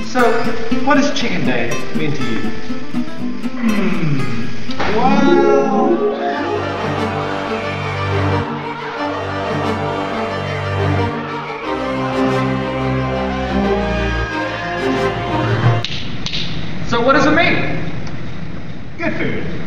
So, what does chicken day mean to you? Well... So what does it mean? Good food.